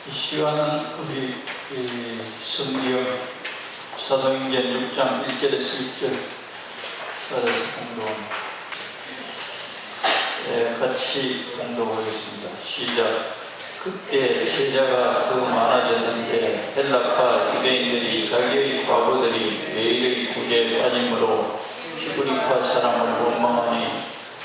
이 시간은 우리 성경 사도행전 6장 1절에서 6절 찾아서 공독합니다. 같이 공독하겠습니다. 시작. 그때 제자가 더 많아졌는데 헬라파 유대인들이 자기의 과부들이 매일의 구제에 빠짐으로 피브리파 사람을 원망하니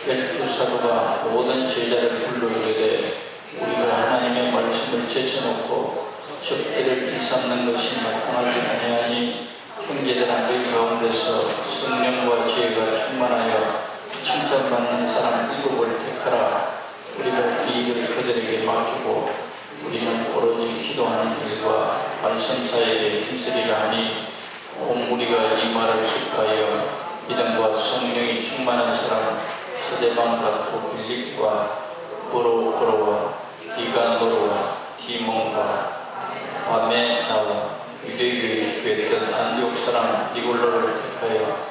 열두 사도가 모든 제자를 불러 이르되 우리가 하나님의 말씀을 제쳐놓고 적들을 일삼는 것이 마땅하지 아니하니 형제들아 너희 가운데서 성령과 지혜가 충만하여 칭찬받는 사람 7을 택하라. 우리가 이 일을 그들에게 맡기고 우리는 오로지 기도하는 일과 말씀사에게 힘쓰리라 하니 온 무리가 이 말을 듣하여 믿음과 성령이 충만한 사람 스데반과 도빌립과 브로코로와 디가노로와 디몬과 바메나와 유대교에 있던 안디옥 사람 니골로를 택하여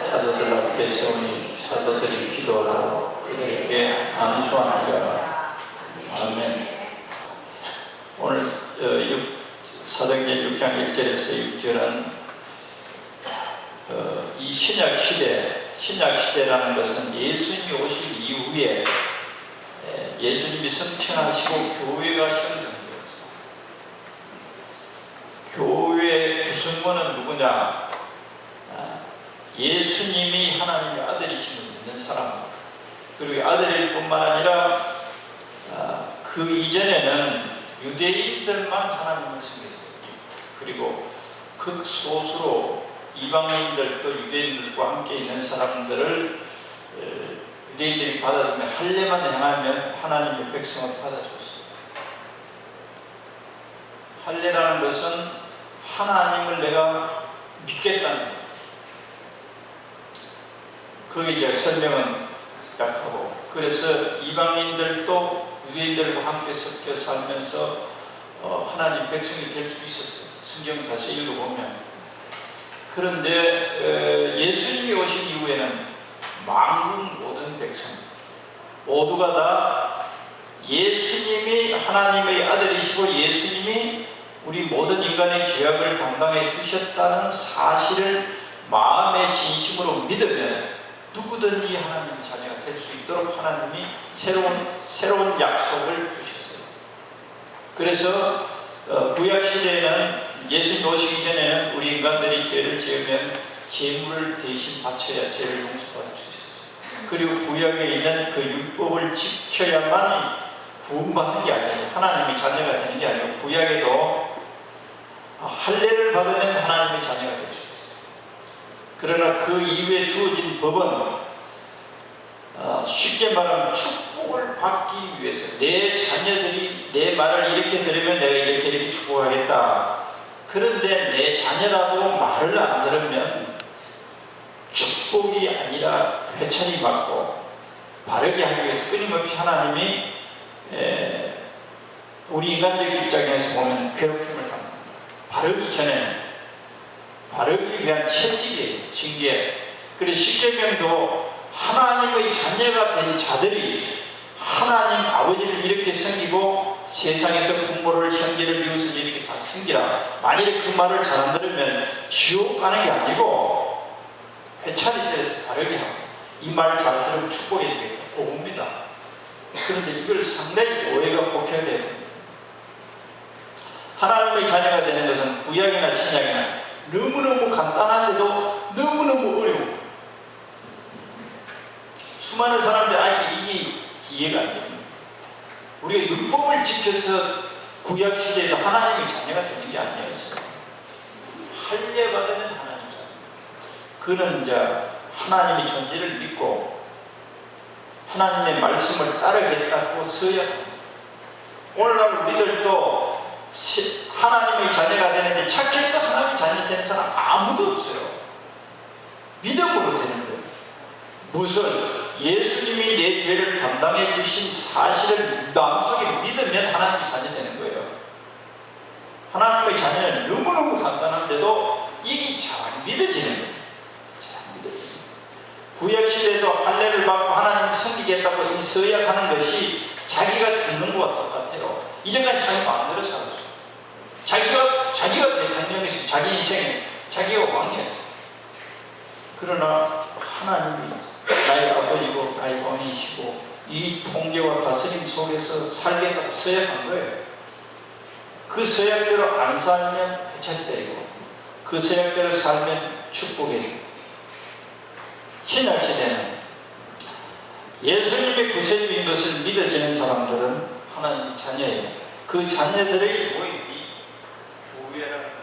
사도들 앞에 세우니 사도들이 기도하고 그들에게 안수하니라. 아멘. 오늘 사도행전 6장 1절에서 6절은 이 신약시대라는 것은 예수님이 오실 이후에 예수님이 성천하시고 교회가 형성되었습니다. 교회의 구성원은 누구냐? 예수님이 하나님의 아들이심을 믿는 사람, 그리고 아들일 뿐만 아니라 그 이전에는 유대인들만 하나님을 섬겼어요. 그리고 극소수로 이방인들도 유대인들과 함께 있는 사람들을 유대인들이 받아주면 할례만 행하면 하나님의 백성을 받아줬어요. 할례라는 것은 하나님을 내가 믿겠다는 거예요. 그게 이제 설명은 약하고, 그래서 이방인들도 유대인들과 함께 섞여 살면서 하나님 백성이 될 수 있었어요. 성경을 다시 읽어보면. 그런데 예수님이 오신 이후에는 만국 모든 백성 모두가 다 예수님이 하나님의 아들이시고 예수님이 우리 모든 인간의 죄악을 담당해 주셨다는 사실을 마음의 진심으로 믿으면 누구든지 하나님의 자녀가 될 수 있도록 하나님이 새로운 약속을 주셨어요. 그래서 구약시대에는 예수님 오시기 전에는 우리 인간들이 죄를 지으면 제물을 대신 바쳐야 죄를 용서받을 수 있었어요. 그리고 구약에 있는 그 율법을 지켜야만 구원받는 게 아니에요. 하나님의 자녀가 되는 게 아니고 구약에도 할례를 받으면 하나님의 자녀가 될 수 있어요. 그러나 그 이후에 주어진 법은 쉽게 말하면 축복을 받기 위해서 내 자녀들이 내 말을 이렇게 들으면 내가 이렇게 축복하겠다. 그런데 내 자녀라도 말을 안 들으면 축복이 아니라 회천이 받고 바르게 하기 위해서 끊임없이 하나님이 우리 인간적 입장에서 보면 괴롭힘을 당합니다. 바르기 전에는 바르기 위한 채찍이에요. 징계. 그래서 십계명도 하나님의 자녀가 된 자들이 하나님 아버지를 이렇게 섬기고 세상에서 부모를 형제를 이웃을 이렇게 잘 섬기라. 만일에 그 말을 잘 안 들으면 지옥 가는 게 아니고 회차리 때에서 바르게 하고 이 말을 잘 들으면 축복해 주겠다. 복입니다. 그런데 이걸 상당히 오해가 복해돼요. 하나님의 자녀가 되는 것은 구약이나 신약이나 너무너무 간단한데도 너무너무 어려워. 수많은 사람들이 이게 이해가 안 됩니다. 우리가 율법을 지켜서 구약시대에도 하나님의 자녀가 되는 게 아니었어요. 할례 받으면 하나님 자녀. 그는 이제 하나님의 존재를 믿고 하나님의 말씀을 따르겠다고 써야 합니다. 오늘날 우리들도 하나님의 자녀가 되는데 착해서 하나님의 자녀 되는 사람 아무도 없어요. 믿음으로 되는 거예요. 무슨 예수님이 내 죄를 담당해 주신 사실을 마음속에 믿으면 하나님의 자녀 되는 거예요. 하나님의 자녀는 너무너무 간단한데도 이게 잘 믿어지는 거예요. 잘 믿어지는 거예요. 구약시대에도 할례를 받고 하나님 섬기겠다고 이 서약하는 것이 자기가 죽는 것과 똑같아요. 이제까지 자기 마음대로 살았어요. 자기 인생 자기가 왕이었어요. 그러나 하나님이 나의 아버지고 나의 왕이시고 이 통제와 다스림 속에서 살겠다고 서약한 거예요. 그 서약대로 안 살면 해찰때리고 그 서약대로 살면 축복이고. 신약시대는 예수님의 구세주인 것을 믿어지는 사람들은 하나님의 자녀예요. 그 자녀들의 모임이 교회라.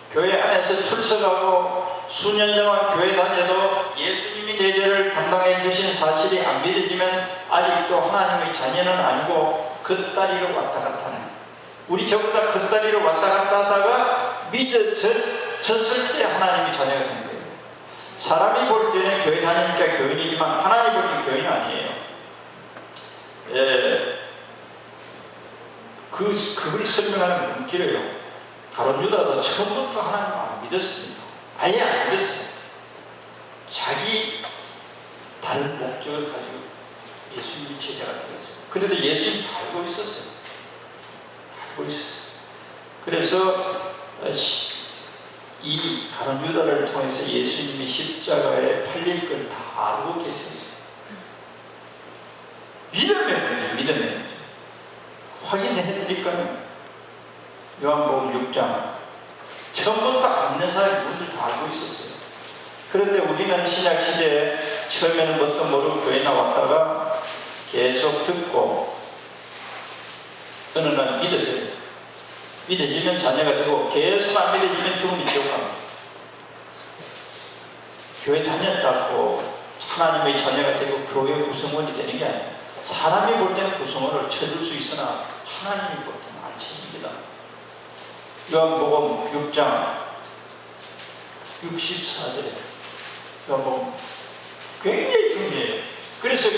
교회 안에서 출석하고 수년 동안 교회 다녀도 예수님이 내 죄를 담당해 주신 사실이 안 믿어지면 아직도 하나님의 자녀는 아니고 겉다리로 왔다 갔다 하는, 우리 전부 다 겉다리로 왔다 갔다 하다가 믿어졌을 때 하나님의 자녀가 된 거예요. 사람이 볼 때는 교회 다니니까 교인이지만 하나님 볼 때 교인 아니에요. 그걸 설명하는 건 길어요. 가룟 유다도 처음부터 하나님을 안 믿었습니다. 아예 안 믿었어요. 자기 다른 목적을 가지고 예수님이 제자가 되었어요. 그래도 예수님 다 알고 있었어요. 알고 있었어요. 그래서 이 가룟 유다를 통해서 예수님이 십자가에 팔릴 걸 다 알고 계셨어요. 믿음의 문제, 믿음의 문제. 확인해 드릴까요? 요한복음 6장. 처음부터 믿는 사람이 누군지 다 알고 있었어요. 그런데 우리는 신약시대에 처음에는 뭣도 모르고 교회 나왔다가 계속 듣고 어느 날 믿어져요. 믿어지면 자녀가 되고 계속 안 믿어지면 죽음이 지옥 갑니다. 교회 다녔다고 하나님의 자녀가 되고 교회 구성원이 되는 게 아니에요. 사람이 볼 때는 구성원을 쳐줄 수 있으나 하나님이 볼 때는 안 쳐줍니다. 요한복음 6장 64절에 요한복음 굉장히 중요해요. 그래서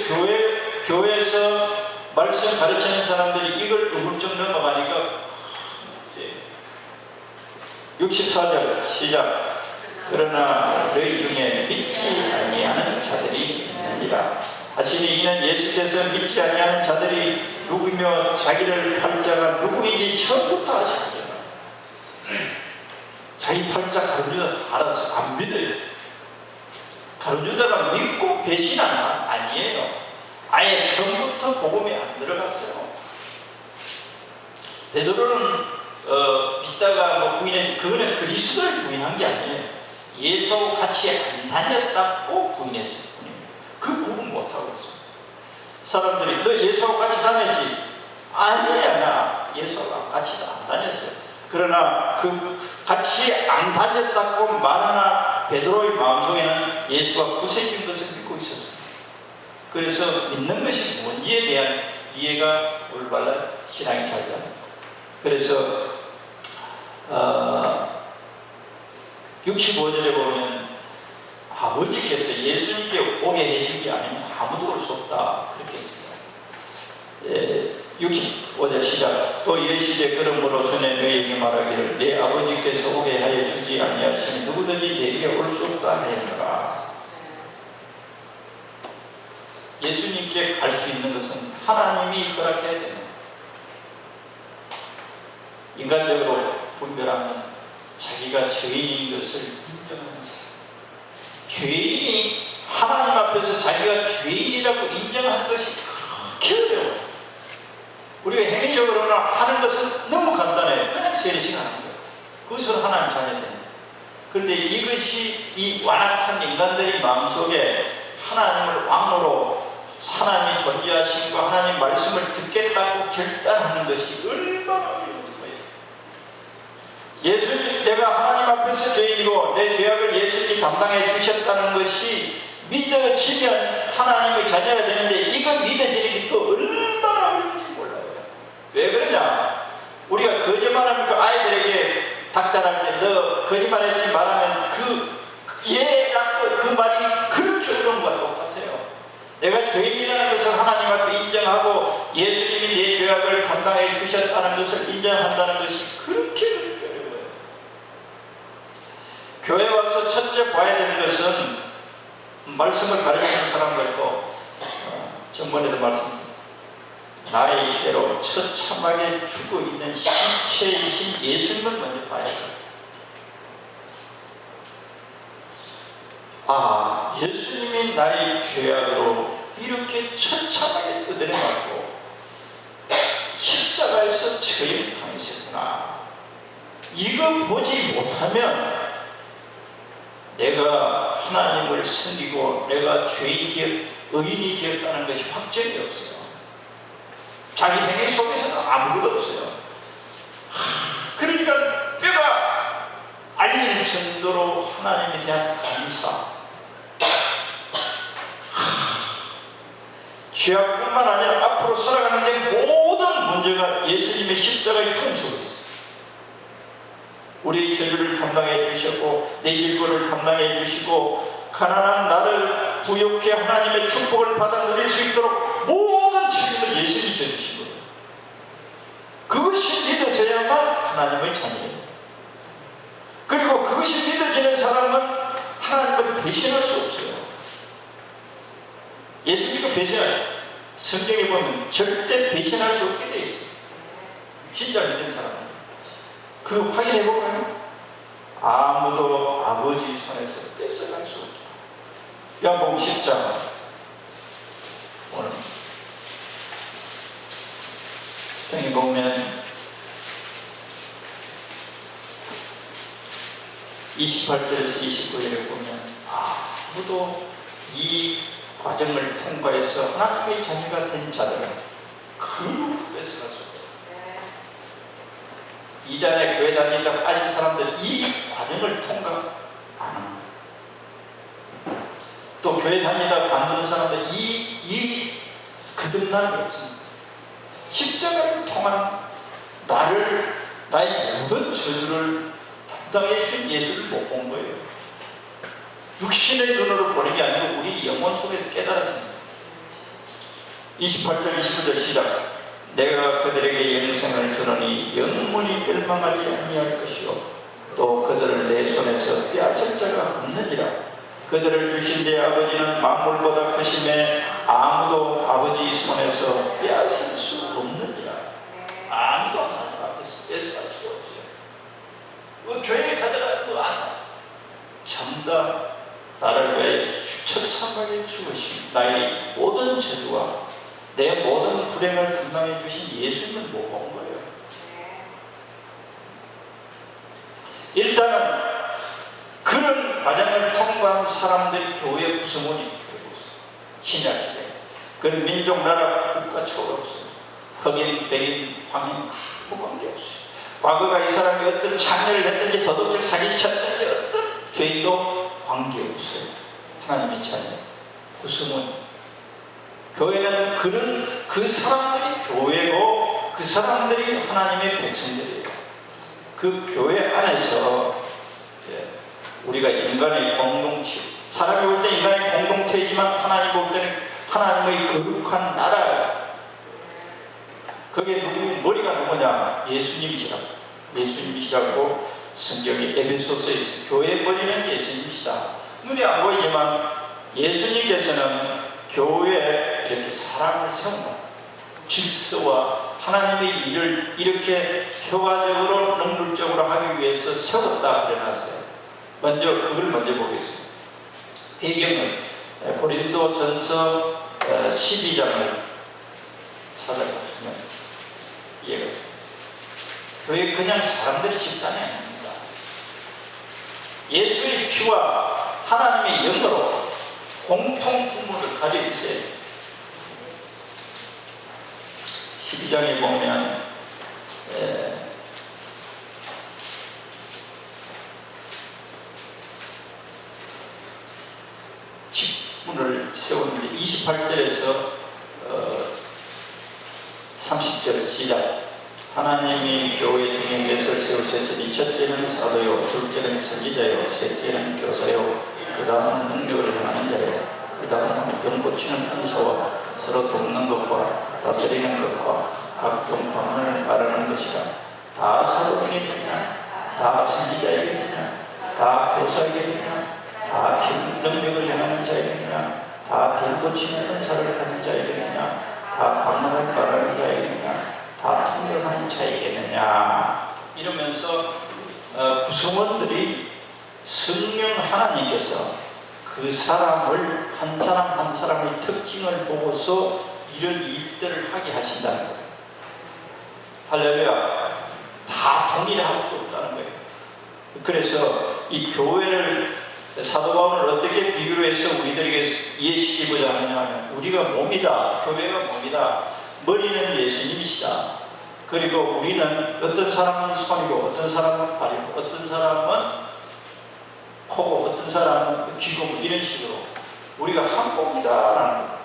교회에서 말씀 가르치는 사람들이 이걸 우물쩍 넘어가니까 64절 시작. 그러나 너희 중에 믿지 아니하는 자들이 있느니라 하시니 이는 예수께서 믿지 아니하는 자들이 누구며 자기를 팔 자가 누구인지 처음부터 아시거든요. 자기 팔자 가룟 유다 다 알아서 안 믿어요. 가룟 유다가 믿고 배신한 아니에요. 아예 처음부터 복음에 안 들어갔어요. 베드로는 빗자가 뭐 부인해, 그거는 그리스도를 부인한 게 아니에요. 예수하고 같이 안 다녔다고 부인했을 뿐이에요. 그 구분 못하고 있어요. 사람들이 너 예수하고 같이 다녔지? 아니야, 나 예수하고 같이 안 다녔어요. 그러나 그 같이 안 다녔다고 말하나 베드로의 마음속에는 예수가 구세주인 것을 믿고 있었어요. 그래서 믿는 것이 뭔지에 대한 이해가 올바른 신앙이 잘 됩니다. 그래서 65절에 보면 아버지께서 예수님께 오게 해주지 않으면 아무도 올 수 없다 그렇게 했어요. 65절 시작. 또 이르시되 그러므로 전에 너희에게 말하기를 내 아버지께서 오게 하여 주지 아니하시니 누구든지 내게 올 수 없다 하였노라. 예수님께 갈 수 있는 것은 하나님이 허락해야 됩니다. 인간적으로 분별하면 자기가 죄인인 것을 인정하는 사람. 죄인이 하나님 앞에서 자기가 죄인이라고 인정하는 것이 그렇게 어려워요. 우리가 행위적으로는 하는 것은 너무 간단해요. 그냥 세례식 하는 거예요. 그것으로 하나님 자녀됩니다. 그런데 이것이 이 완악한 인간들의 마음속에 하나님을 왕으로 하나님이 존재하신 거 하나님 말씀을 듣겠다고 결단하는 것이 얼마나 어려운 거예요. 예수님, 내가 하나님 앞에서 죄인이고 내 죄악을 예수님이 담당해 주셨다는 것이 믿어지면 하나님의 자녀가 되는데 이거 믿어지는 게 또 얼마나 어려운지 몰라요. 왜 그러냐? 우리가 거짓말하면 그 아이들에게 닥달할 때 너 거짓말했지 말하면 얘라고 그 말이 그렇게 어려운 것과 똑같아요. 내가 죄인이라는 것을 하나님 앞에 인정하고 예수님이 내 죄악을 담당해 주셨다는 것을 인정한다는 것이 그렇게 어려워요. 교회 와서 첫째 봐야 되는 것은 말씀을 가르치는 사람들도 전번에도 말씀드렸습니다. 나의 죄로 처참하게 죽어 있는 신체이신 예수님을 먼저 봐야 돼요. 아, 예수님이 나의 죄악으로 이렇게 처참하게 두드려 맞고 십자가에서 처형당했구나. 이거 보지 못하면 내가 하나님을 섬기고 내가 의인이 되었다는 것이 확정이 없어요. 자기 행위 속에서는 아무것도 없어요. 그러니까 뼈가 알릴 정도로 하나님에 대한 감사, 죄악뿐만 아니라 앞으로 살아가는데 모든 문제가 예수님의 십자가의 죽음 속에 있어요. 우리의 저주를 담당해 주셨고 내 질고를 담당해 주시고 가난한 나를 부욕해 하나님의 축복을 받아 누릴 수 있도록 모든 책임을 예수님이 져주신 거예요. 그것이 믿어져야만 하나님의 자녀예요. 그리고 그것이 믿어지는 사람은 하나님을 배신할 수 없어요. 예수 믿고 배신할, 성경에 보면 절대 배신할 수 없게 되어 있어요. 진짜 믿는 사람은. 그거 확인해 볼까요? 아무도 아버지 손에서 뺏어갈 수 없다. 요한복음 10장 오늘 여기 보면 28절에서 29절에 보면 아무도 이 과정을 통과해서 하나님의 자녀가 된 자들은 그루도 뺏어갈 수 없다. 이단에 교회 다니다가 빠진 사람들 이 과정을 통과 안 합니다. 또 교회 다니다가 관두는 사람들 이 거듭남이 없습니다. 십자가를 통한 나의 모든 저주를 담당해 주신 예수를 못 본 거예요. 육신의 눈으로 보는 게 아니고 우리 영혼 속에서 깨달아집니다. 28절 29절 시작. 내가 그들에게 영생을 주노니 영원히 멸망하지 아니할 것이요 또 그들을 내 손에서 빼앗을 자가 없느니라. 그들을 주신 내 아버지는 만물보다 크심에 아무도 아버지 손에서 빼앗을 수 없느니라. 아무도 하나님 앞에서 뺏어갈 수가 없어요. 교회에 가더라도 전부 다 나를 위해 처참하게 죽으신 나의 모든 죄와 내 모든 불행을 담당해 주신 예수님을 못 본 거예요. 일단은 그런 과정을 통과한 사람들이 교회 구성원이 되고 있어요. 신약시대 그런 민족, 나라, 국가 초가 없어요. 흑인, 백인, 황인 아무 관계없어요. 과거가 이 사람이 어떤 창녀를 했든지 도둑질 사기쳤든지 어떤 죄도 관계없어요. 하나님의 자녀, 구성원. 교회는 그 사람들이 교회고 그 사람들이 하나님의 백성들이에요. 그 교회 안에서 우리가 인간의 공동체, 사람이 볼 때 인간의 공동체이지만 하나님 볼 때는 하나님의 거룩한 나라예요. 그게 머리가 누구냐? 예수님이시라고. 예수님이시라고 성경의 에베소서에 있어요. 교회의 머리는 예수님이시다. 눈에 안 보이지만 예수님께서는 교회에 이렇게 사람을 세운다. 질서와 하나님의 일을 이렇게 효과적으로 능률적으로 하기 위해서 세웠다 그래놨어요. 그걸 먼저 보겠습니다. 배경은 고린도전서 12장을 찾아보시면 이해가 됩니다. 교회 그냥 사람들이 집단이 아닙니다. 예수의 피와 하나님의 영으로 공통 분모를 가지고 있어요. 12장에 보면 직분을 세웠는데 28절에서 30절 시작. 하나님이 교회 중에 몇을 세우셨으니 첫째는 사도요, 둘째는 선지자요, 셋째는 교사요, 그 다음은 능력을 행하는 자요, 그 다음은 병 고치는 은사와 서로 돕는 것과 다스리는 것과 각종 방언을 말하는 것이라. 다 사도에게느냐, 다 선지자에게느냐, 다 교사에게느냐, 다 능력을 행하는 자에게느냐, 다 병 고치는 은사를 가진 자에게느냐, 다 방언을 말하는 자에게느냐, 자이겠느냐 이러면서 구성원들이 성령 하나님께서 그 사람을 한 사람 한 사람의 특징을 보고서 이런 일들을 하게 하신다는 거예요. 할렐루야. 다 동일할 수 없다는 거예요. 그래서 이 교회를 사도 바울은 어떻게 비교로 해서 우리들에게 이해시키고자 하느냐, 우리가 몸이다. 교회가 몸이다. 머리는 예수님이시다. 그리고 우리는 어떤 사람은 손이고 어떤 사람은 발이고 어떤 사람은 코고 어떤 사람은 귀고 이런 식으로 우리가 한 몸이다라는 거예요.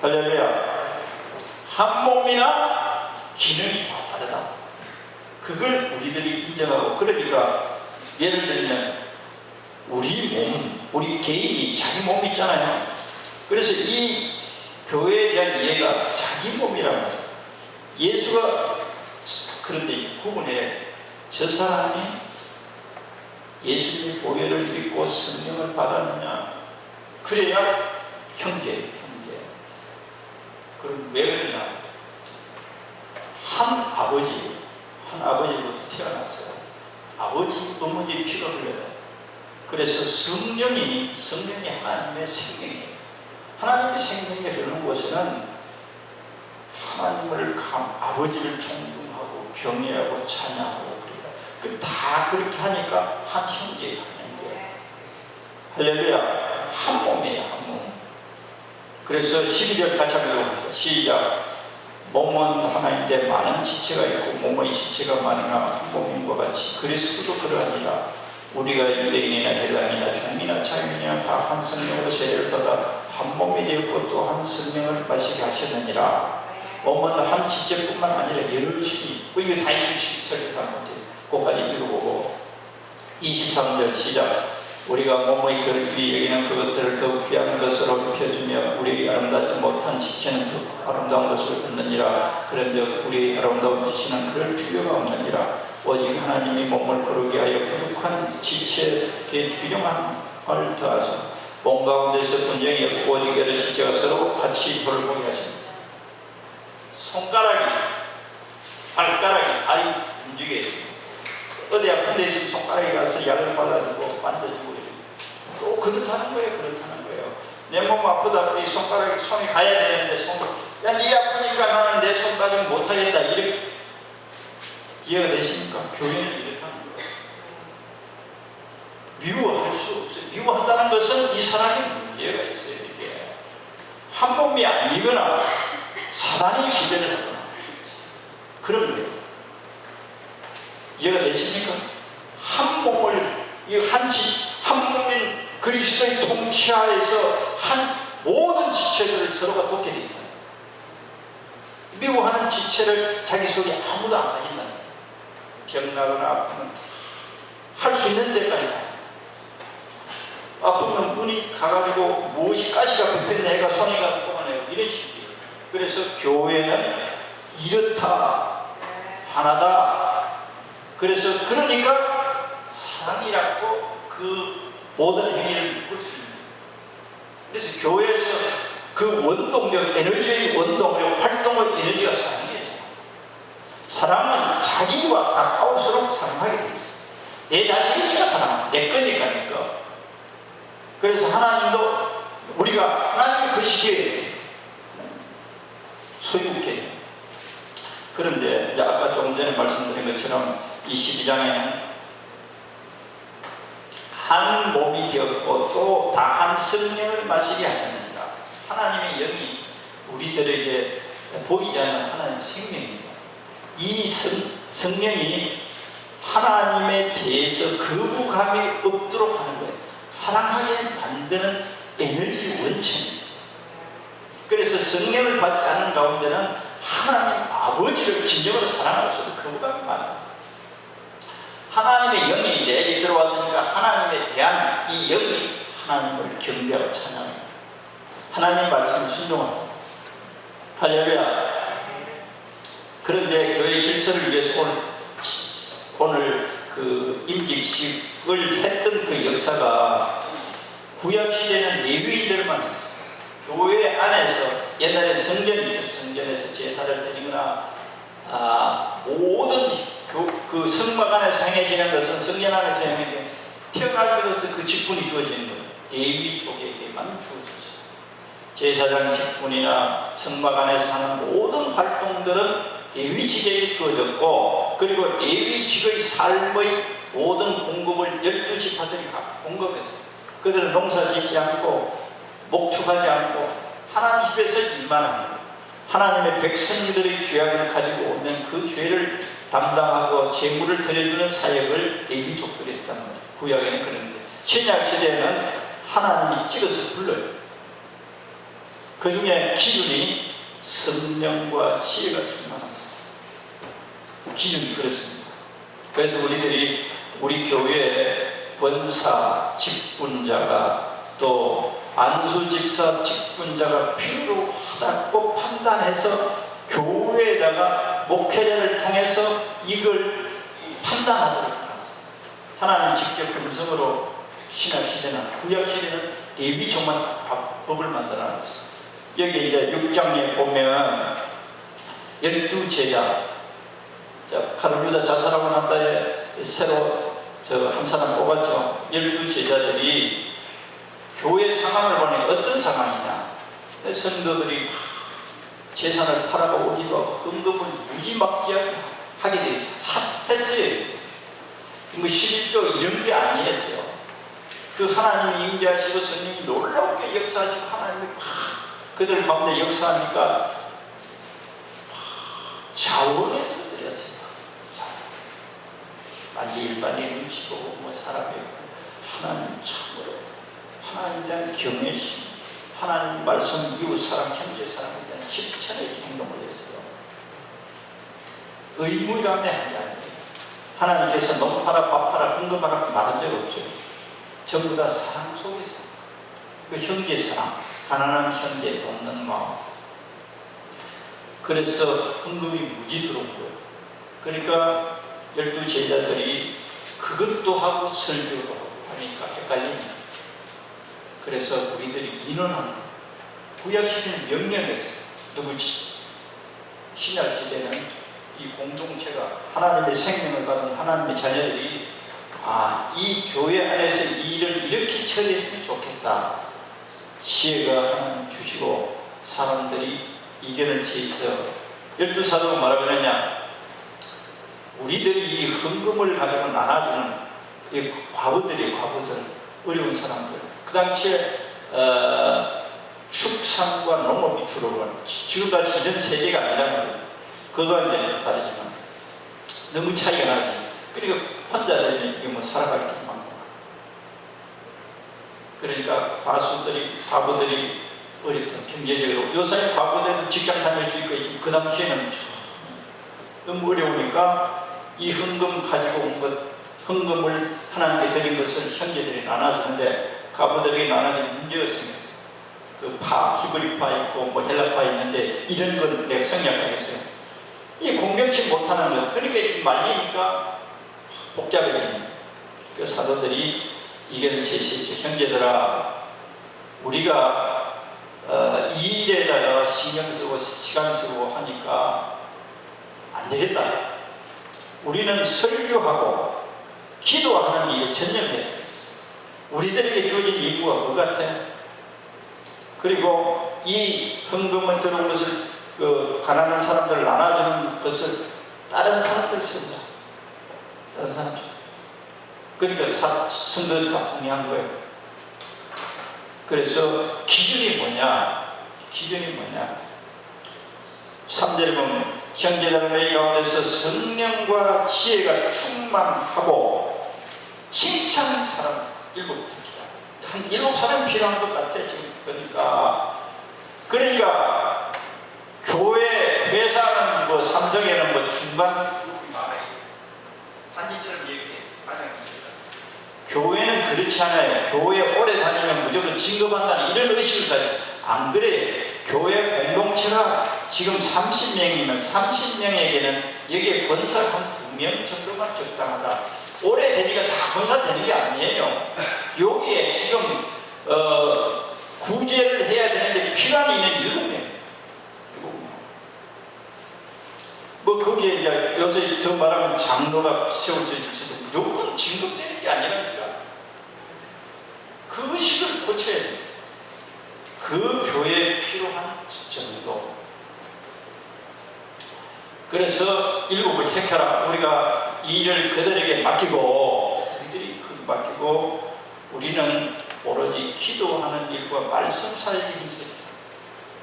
할렐루야. 한 몸이나 기능이 다 다르다. 그걸 우리들이 인정하고, 그러니까 예를 들면 우리 몸, 우리 개인이 자기 몸 있잖아요. 그래서 이 교회에 대한 이해가 자기 몸이라는 거예요. 예수가 그런데 구분해, 저 사람이 예수님의 보혈을 믿고 성령을 받았느냐, 그래야 형제. 그럼 왜 그러냐, 한 아버지부터 태어났어요. 아버지 어머니의 피가 흘러요. 그래서 성령이 하나님의 생명이에요. 하나님의 생명이 흐르는 곳에는 하나님을 아버지를 존중하고 경외하고 찬양하고 그래요. 다 그렇게 하니까 한 형제예요. 할렐루야. 한 몸이에요. 한 몸. 그래서 12절 같이 한번 읽어봅시다. 시작. 몸은 하나인데 많은 지체가 있고 몸의 지체가 많으나 한 몸인 것 같이 그리스도도 그러하니라. 우리가 유대인이나 헬라인이나 종이나 자유인이나 다 한 성령으로 세례를 받아 한 몸이 되었고 또 한 성령을 마시게 하셨느니라. 몸은 한 지체뿐만 아니라 여럿이, 이거 다 설교하는 것 같아요. 그것까지 읽어보고 23절 시작. 우리가 몸의 결핍이 여기는 그것들을 더욱 귀한 것으로 입혀주며 우리 아름답지 못한 지체는 더 아름다운 것을 얻느니라. 그런즉 우리 아름다운 지체는 그럴 필요가 없느니라. 오직 하나님이 몸을 거룩게 하여 부족한 지체에게 균형함을 더하사 몸 가운데서 분쟁이 없고 오직 여러 지체가 서로 같이 돌보게 하십니다. 손가락이, 발가락이, 발이 움직여야 돼요. 어디 아픈 데 있으면 손가락에 가서 약을 발라주고 만져주고 또 그렇다는 거예요. 내 몸 아프다 우리 손이 가야 되는데 야, 니 아프니까 나는 내 손 가지고 못하겠다, 이렇게 이해가 되십니까? 교회는 이렇다는 거예요. 미워할 수 없어요. 미워한다는 것은 이 사람이 문제가 있어요. 이게 한 몸이 아니거나 사단이 지배를 하거나 그런 거예요. 이해가 되십니까? 한 몸을, 한 몸인 그리스도의 통치하에서 모든 지체들을 서로가 돕게 되어 있다. 미워하는 지체를 자기 속에 아무도 안 가진다. 병나거나 아프면 할 수 있는 데까지 다. 아프면 눈이 가가지고 무엇이 가시가 뱉혔네 해가 손이 가고 뽑아내고 이런 식이에요. 그래서 교회는 이렇다, 하나다. 그래서 그러니까 사랑이라고 그 모든 행위를 묶을 수 있는 거예요. 그래서 교회에서 그 원동력, 에너지의 원동력, 활동의 에너지가 사랑이에요. 사랑은 자기와 가까울수록 사랑하게 돼 있어요. 내 자신이니까 사랑하는, 내 거니까. 그래서 하나님도 우리가 하나님의 글씨에 소유롭게. 그런데 아까 조금 전에 말씀드린 것처럼 이 12장에는 한 몸이 되었고 또 다 한 성령을 마시게 하셨느니라. 하나님의 영이 우리들에게 보이지 않는 하나님의 생명입니다. 이 성령이 하나님에 대해서 거부감이 없도록 하는 거예요. 사랑하게 만드는 에너지 원천이 있어요. 그래서 성령을 받지 않는 가운데는 하나님 아버지를 진정으로 사랑할 수 없는 거부감이 많아요. 하나님의 영이 내게 들어왔으니까 하나님에 대한 이 영이 하나님을 경배하고 찬양합니다. 하나님의 말씀을 순종합니다. 할렐루야. 그런데 교회 질서를 위해서 오늘 그 임직식을 했던 그 역사가 구약시대는 레위인들만 했어요. 교회 안에서 옛날에 성전에서 제사를 드리거나 성막 안에서 행해지는 것은 성전 안에서 행해지는 태어날 때부터 그 직분이 주어지는 거예요. 레위 족에게만 주어지죠. 제사장 직분이나 성막 안에서 하는 모든 활동들은 레위직에게 주어졌고, 그리고 레위직의 삶의 모든 공급을 12지파들이 공급했어요. 그들은 농사 짓지 않고 목축하지 않고 하나님 집에서 일만 하는 거예요. 하나님의 백성들의 죄악을 가지고 오면 그 죄를 담당하고 제물을 드려주는 사역을 레위족들이 했다는 거예요. 구약에는 그런데 신약 시대에는 하나님이 찍어서 불러요. 그 중에 기준이 성령과 지혜가 충만한 사람. 기준이 그렇습니다. 그래서 우리 교회에 권사, 직분자가 또 안수집사 직분자가 필요하다고 판단해서 교회에다가 목회자를 통해서 이걸 판단하도록 해놨어요. 하나님 직접 금성으로 신약시대나 구약시대는 레위족만 법을 만들어놨어요. 여기 이제 6장에 보면 12제자, 가룟유다 자살하고 난 다음에 새로 한 사람 뽑았죠. 12제자들이 교회 상황을 보니 어떤 상황이냐. 성도들이 재산을 팔아가 오기도 하고 헌금을 무지막지하게 하게 했어요. 뭐 11조 이런 게 아니었어요. 그 하나님이 임재하시고 성령이 놀랍게 역사하시고 하나님이 그들 가운데 역사하니까 자원해서 드렸어요. 마치 일반인 눈치 보고 뭐 사람이 하나님 참으로 하나님에 대한 경외심, 하나님 말씀, 이웃 사람, 형제 사람에 대한 실천의 행동을 했어요. 의무감에 한 게 아니에요. 하나님께서 농파라 밥파라 헌금하라 말한 적 없죠. 전부 다 사랑 속에서 그 형제 사랑, 가난한 형제 돕는 마음. 그래서 헌금이 무지 들어온 거예요. 그러니까 12제자들이 그것도 하고 설교도 하고 하니까 헷갈립니다. 그래서 우리들이 인원하는 구약시대는 명령했어요. 누구지? 신약시대는 이 공동체가 하나님의 생명을 받은 하나님의 자녀들이 이 교회 안에서 이 일을 이렇게 처리했으면 좋겠다. 지혜가 하나님 주시고 사람들이 이견을 제시해서 12사도가 뭐라고 그러냐, 우리들이 이 헌금을 가지고 나눠주는 이 과부들, 어려운 사람들, 그 당시에 축산과 농업이 주로 지금같이 이런 세대가 아니란 말이에요. 그거가 이제 다르지만 너무 차이가 나지. 그리고 혼자 되면 이게 뭐 살아갈 게 많고, 그러니까 과부들이 어렵던 경제적으로, 요새 과부들은 직장 다닐 수 있고, 그 당시에는 너무 어려우니까 이 헌금 가지고 온 것, 헌금을 하나님께 드린 것을 형제들이 나눠주는데 과부들에게 나눠주는 문제가 생겼어요. 그 히브리파 있고 뭐 헬라파 있는데 이런 건 내가 생략하겠어요. 이 공명치 못하는 것, 그러니까 말리니까 복잡해지는. 그 사도들이 이견을 제시했죠. 형제들아, 우리가 이 일에다가 신경 쓰고 시간 쓰고 하니까 안 되겠다. 우리는 설교하고 기도하는 일을 전념해야 되겠어. 우리들에게 주어진 임무가 그거 같아. 그리고 이 헌금을 들어온 것을 가난한 사람들 나눠주는 것을 다른 사람들 쓴다. 다른 사람들. 그러니까 성도들이 다 동의한 거예요. 그래서 기준이 뭐냐? 3절에 보면 형제들의 가운데서 성령과 지혜가 충만하고 칭찬하는 사람 7 한 7사람이 필요한 것 같아 지금. 그러니까 교회 회사는 뭐 삼성에는 뭐 중간 그룹이 많아요. 단지처럼 얘기해. 교회는 그렇지 않아요. 교회 오래 다니면 무조건 진급한다는 이런 의식을 가지고 안 그래요. 교회 공동체가 지금 30명이면 30명에게는 여기에 권사 한 2명 정도만 적당하다. 오래 되니까 다 권사 되는 게 아니에요. 여기에 지금 구제를 해야 되는데 필요한 인은 7명. 뭐 거기에 이제 요새 더 말하면 장로가 세워져 있어도 무조건 진급되는 게 아니라니까. 그 식을 고쳐야 돼. 그 교회에 필요한 정도. 그래서 일곱을 택하라. 우리가 이 일을 그들에게 맡기고, 우리들이 맡기고, 우리는 오로지 기도하는 일과 말씀 사역에 힘써요.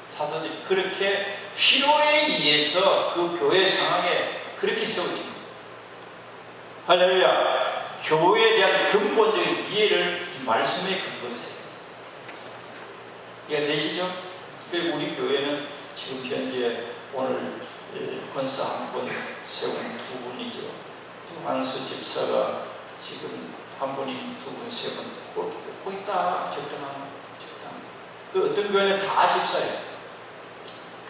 사도들이 그렇게 필요에 의해서 그 교회 상황에 그렇게 세워집니다. 할렐루야. 교회에 대한 근본적인 이해를 이 말씀에 근거했어요. 이해되시죠? 그리고 우리 교회는 지금 현재 오늘 권사 한 분 세운 두 분이죠. 한수 집사가 지금 한 분이 두 분, 세 분, 거기 있다. 적당한. 그 어떤 교회는 다 집사예요.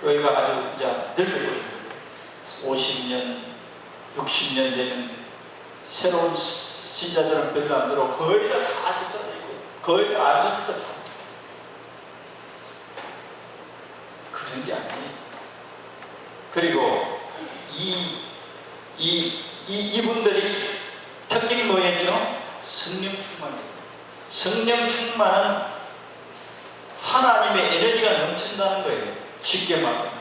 교회가 아주 이제 늙어버린 거예요. 50년, 60년 되는 새로운 신자들은 별로 안 들어. 거의 다 집사되고, 거의 다 아직도 다. 그런 게 아니에요. 그리고 이분들이 특징이 뭐였죠? 성령 충만이에요. 성령 충만은 하나님의 에너지가 넘친다는 거예요. 쉽게 말하면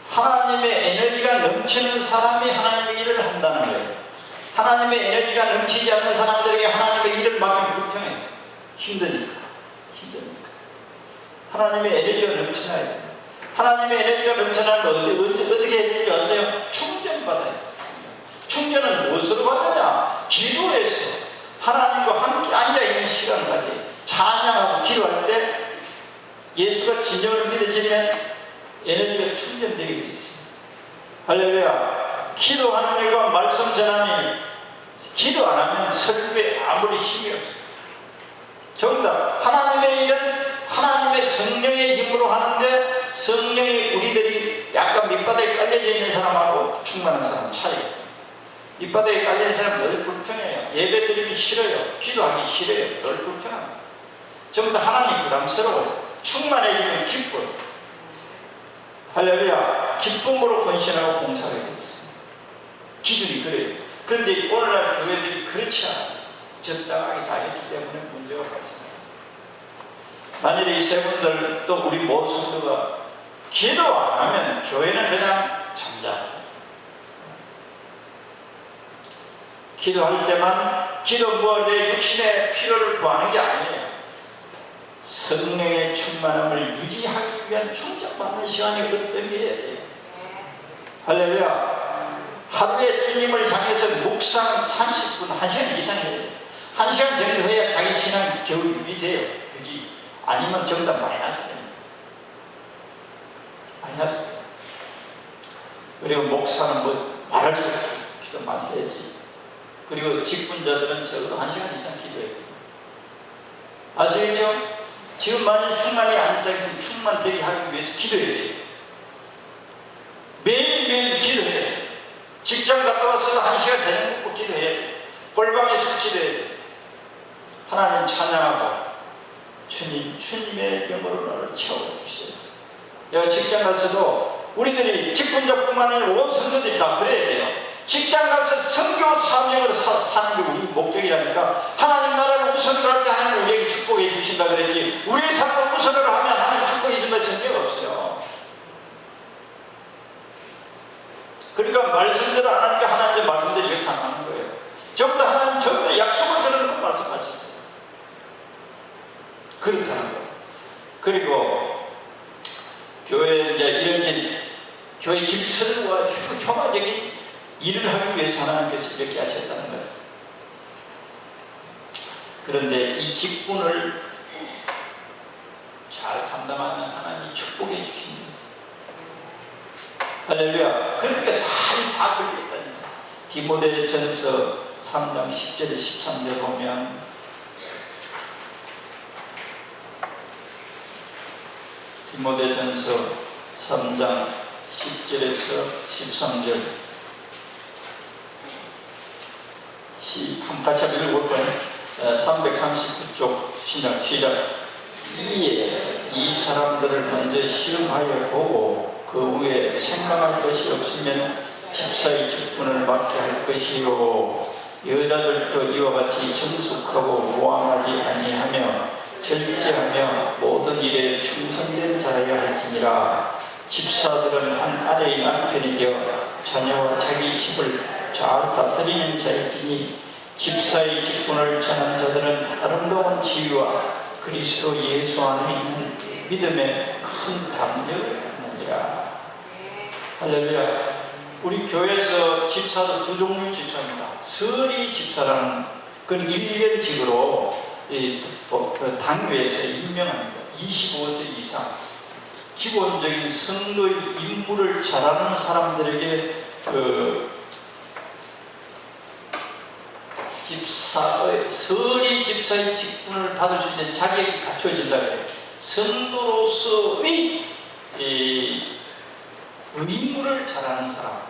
하나님의 에너지가 넘치는 사람이 하나님의 일을 한다는 거예요. 하나님의 에너지가 넘치지 않는 사람들에게 하나님의 일을 맡기면 불평해요. 힘드니까. 하나님의 에너지가 넘쳐나야 돼요. 하나님의 에너지가 넘쳐나는 거 어떻게 해야 되는지 아세요? 충전받아야 돼요. 충전은 무엇으로 받느냐? 기도해서 하나님과 함께 앉아있는 시간까지 찬양하고 기도할 때 예수가 진정으로 믿어지면 에너지가 충전되게 되어 있습니다. 할렐루야. 기도하는 일과 말씀 전하니 기도 안 하면 설교에 아무리 힘이 없어요. 정답. 하나님의 일은 하나님의 성령의 힘으로 하는데 성령이 우리들이 약간 밑바닥에 깔려져 있는 사람하고 충만한 사람 차이예요. 밑바닥에 깔려있는 사람은 늘 불평해요. 예배 드리기 싫어요. 기도하기 싫어요. 늘 불평합니다. 전부 다 하나님 부담스러워요. 충만해지면 기뻐요. 할렐루야. 기쁨으로 헌신하고 봉사하게 되었습니다. 기준이 그래요. 그런데 오늘날 교회들이 그렇지 않아요. 적당하게 다 했기 때문에 문제가 발생합니다. 만일에 이 세 분들 또 우리 모든 성도가 기도 안 하면 교회는 그냥 잠잠해요. 기도할 때만 기도 내 육신의 필요를 구하는 게 아니에요. 성령의 충만함을 유지하기 위한 충전받는 시간이 어떤 게 해야 돼요. 할렐루야. 하루에 주님을 향해서 묵상 30분, 1시간 이상 해야 돼요. 1시간 정도 해야 자기 신앙이 겨우 유지돼요. 유지. 아니면 전부 다 마이너스 됩니다. 마이너스. 그리고 목사는 뭐 말할 수 없죠. 기도 많이 해야지. 그리고 직분자들은 적어도 1시간 이상 기도해야 돼요. 아시겠죠? 지금 만약 충만이 안 쌓이면 충만되게 하기 위해서 기도해야 돼요. 매일매일 기도해야 돼요. 직장 갔다 와서 1시간 저녁 먹고 기도해야 돼요. 골방에서 기도해야 돼요. 하나님 찬양하고 주님의 영으로 나를 채워주세요. 내가 직장 가서도 우리들이 직분자뿐만 아니라 온 성도들이 다 그래야 돼요. 직장 가서 선교 사명으로 사는 게 우리 목적이라니까. 하나님 나라를 우선으로 할 때 하나님 우리에게 축복해 주신다 그랬지. 우리의 삶을 우선으로 하면 하나님 축복해 준다 성경 없어요. 그러니까 말씀대로 안 하니까 하나님의 말씀대로 역사하는 거예요. 전부 다 하나님 전부 다 약속을 드리는 거 말씀하셨어요. 그렇다는 거예요. 그리고 교회 이제 이렇게 교회 질서와 효과적인 일을 하기 위해서 하나님께서 이렇게 하셨다는 거예요. 그런데 이 직분을 잘 감당하면 하나님이 축복해 주십니다. 할렐루야. 그러니까 다 걸려있다니까. 디모데전서 3장 10절에 13절 보면 디모데전서 3장 10절에서 13절 같이 한번 읽어볼까요? 339쪽 시작. 이에 이 사람들을 먼저 시험하여 보고 그 후에 책망할 것이 없으면 집사의 직분을 맡게 할 것이요 여자들도 이와 같이 정숙하고 모함하지 아니하며 절제하며 모든 일에 충성된 자라야 할지니라. 집사들은 한 아내의 남편이 되어 자녀와 자기 집을 잘 다스리는 자일지니 집사의 직분을 전한 자들은 아름다운 지위와 그리스도 예수 안에 있는 믿음의 큰 담력을 얻느니라. 할렐루야. 우리 교회에서 집사도 두 종류의 집사입니다. 서리 집사라는 그건 1년직으로 당교에서 임명합니다. 25세 이상 기본적인 성도의 임무를 잘하는 사람들에게 서리 집사의 직분을 받을 수 있는 자격이 갖춰진다 그래요. 성도로서의 임무를 잘하는 사람,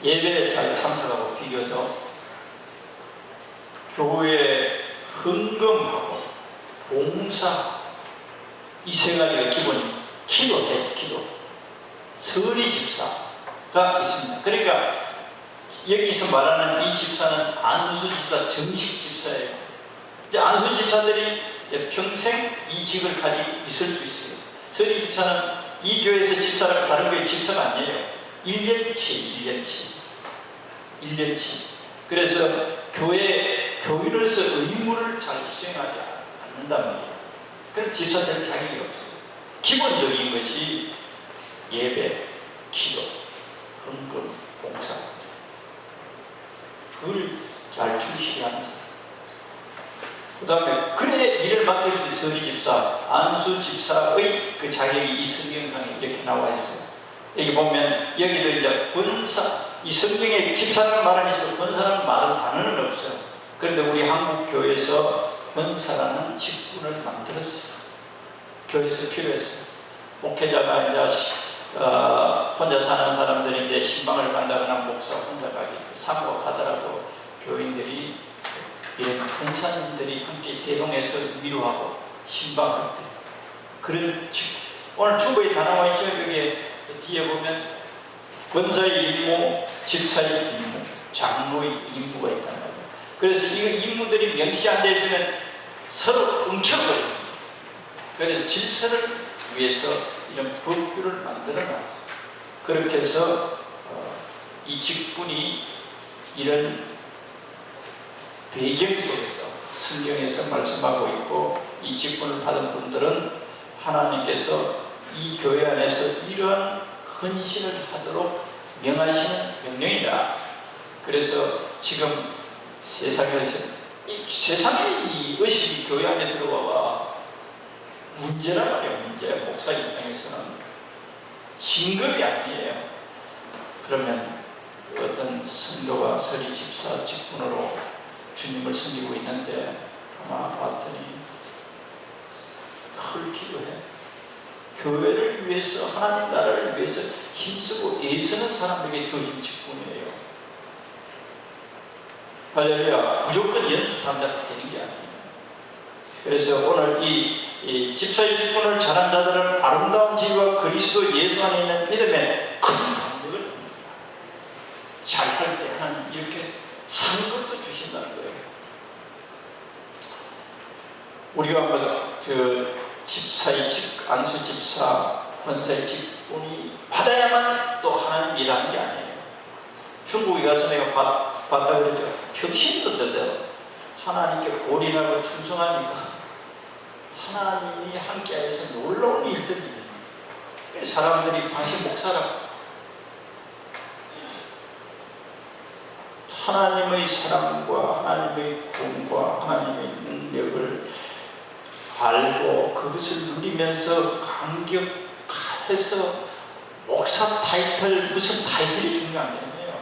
예배에 잘 참석하고 비교적 교회 헌금하고 봉사 이 세 가지가 기본이에요. 기도해야지. 기도. 서리 집사가 있습니다. 그러니까 여기서 말하는 이 집사는 안수 집사, 정식 집사예요. 이제 안수 집사들이 평생 이 직을 가지고 있을 수 있어요. 서리 집사는 이 교회에서 집사라고 다른 교회 집사가 아니에요. 1년치. 그래서 교인으로서 의무를 잘 수행하지 않는다는 거예요. 그럼 집사들은 자격이 없어요. 기본적인 것이 예배, 기도, 헌금, 봉사. 그걸 잘 충실히 하는 사람. 그 다음에 그래 일을 맡길 수 있어요. 서리 집사, 안수 집사의 그 자격이 이 성경상에 이렇게 나와 있어요. 여기 보면 여기도 이제 권사, 이 성경에 집사라는 말은 있어요. 권사라는 말은 단어는 없어요. 그런데 우리 한국 교회에서 권사라는 직분을 만들었어요. 교회에서 필요했어요. 목회자가 이제 혼자 사는 사람들이 이제 신방을 간다거나 목사 혼자 가기 사고가 가더라도 교인들이 이런 권사님들이 함께 대동해서 위로하고 신방할 때 그런 오늘 주보에 다 나와 있죠. 여기 뒤에 보면 권사의 임무, 집사의 임무, 장로의 임무가 있단 말이에요. 그래서 이 임무들이 명시 안 되어 있으면 서로 뭉쳐버려요. 그래서 질서를 위해서 이런 법규를 만들어 놨어요. 그렇게 해서 이 직분이 이런 배경 속에서 성경에서 말씀하고 있고 이 직분을 받은 분들은 하나님께서 이 교회 안에서 이러한 헌신을 하도록 명하시는 명령이다. 그래서 지금 세상에 이 의식이 교회 안에 들어와 문제란 말이에요. 문제. 목사 입장에서는 진급이 아니에요. 그러면 어떤 성도가 서리 집사 직분으로 주님을 섬기고 있는데 가만 봤더니 늘 기도해. 교회를 위해서 하나님 나라를 위해서 힘쓰고 애쓰는 사람에게 주어진 직분이에요. 할렐루야. 무조건 연수 담당이 되는 게 아니에요. 그래서 오늘 이 집사의 직분을 잘한 자들은 아름다운 지위와 그리스도 예수 안에 있는 믿음에 큰 감격을 잘할 때 하나님 이렇게 상급도 주신다는 거예요. 우리가 한번 집사의 안수 집사, 권사의 직분이 받아야만 또 하나님 일하는 게 아니에요. 중국에 가서 내가 봤다 그러죠. 혁신도 되대요. 하나님께 올인하고 충성하니까 하나님이 함께해서 놀라운 일들이 사람들이 당신 목사라 하나님의 사랑과 하나님의 구원과 하나님의 능력을 알고 그것을 누리면서 감격해서 목사 타이틀 무슨 타이틀이 중요한 게 아니에요.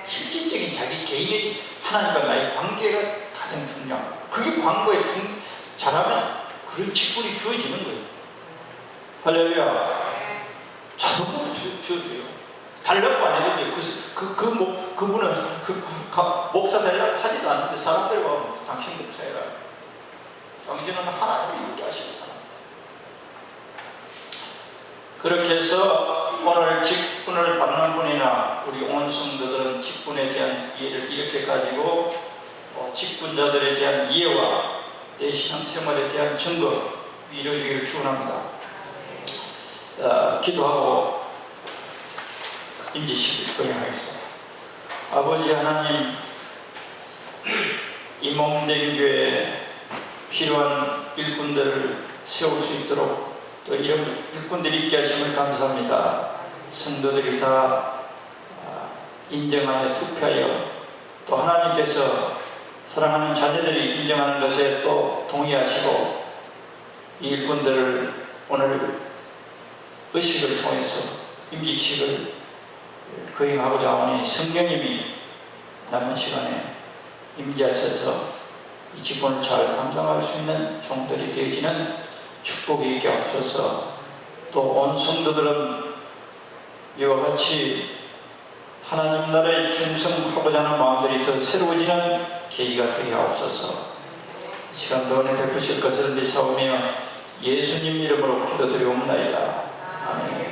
실질적인 자기 개인의 하나님과 나의 관계가 가장 중요하고 그게 광고에 잘하면 그런 직분이 주어지는 거예요. 할렐루야. 자동으로 주어져요. 달라고 안 해도 돼요. 그분은 목사 되려고 하지도 않는데 사람들과 당신 목사해라. 당신은 하나님이 함께 하시는 사람입니다. 그렇게 해서 오늘 직분을 받는 분이나 우리 온 성도들은 직분에 대한 이해를 이렇게 가지고 직분자들에 대한 이해와 내 신앙생활에 대한 증거 이루어지기를 축원합니다. 기도하고 임지식을 거행하겠습니다. 아버지 하나님, 이 몸된 교회에 필요한 일꾼들을 세울 수 있도록 또 이런 일꾼들이 있게 하심을 감사합니다. 성도들이 다 인정하여 투표하여 또 하나님께서 사랑하는 자녀들이 인정하는 것에 또 동의하시고 이 일꾼들을 오늘 의식을 통해서 임직식을 거행하고자 하오니 성령님이 남은 시간에 임재하셔서 이 직분을 잘 감당할 수 있는 종들이 되어지는 축복이 있게 하옵소서. 또 온 성도들은 이와 같이 하나님 나라에 충성하고자 하는 마음들이 더 새로워지는 계기가 되게 하옵소서. 시간도 은혜 베푸실 것을 믿사오며 예수님 이름으로 기도드리옵나이다. 아멘.